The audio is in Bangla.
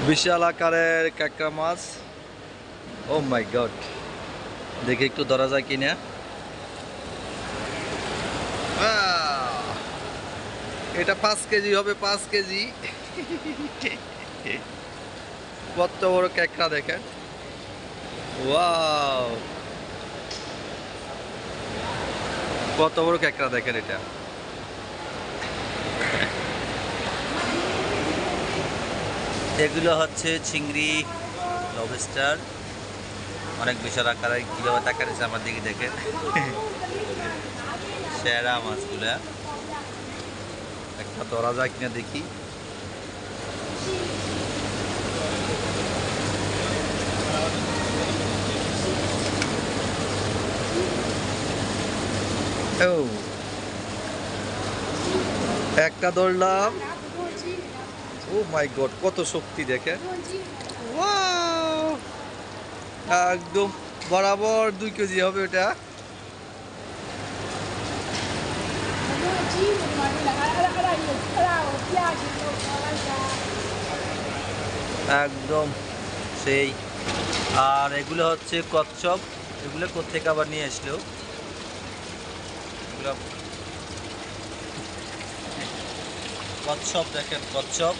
বিশাল আকারের কাঁকড়া মাছ। ও মাই গড, দেখে একটু ধরা যায় কিনা। এটা 5 কেজি হবে, 5 কেজি। কত বড় কাঁকড়া দেখেন। ওয়াও, কত বড় কাঁকড়া দেখেন এটা। এগুলো হচ্ছে চিংড়ি, লবস্টার, অনেক বিশাল আকারে। কীভাবে তাকাচ্ছে আমার দিকে দেখেন। সেরা মাছগুলা, একটা ধরা যায় কিনা দেখি। ও, একটা ধরলাম। ও মাই গড, কত শক্তি দেখেন। ওয়াও, একদম বরাবর 2 কেজি হবে ওটা। একদম সেই। আর এগুলো হচ্ছে কচ্ছপ। এগুলো কোত্থেকে আবার নিয়ে আসলো এগুলো। কচ্ছপ দেখেন, কচ্ছপ।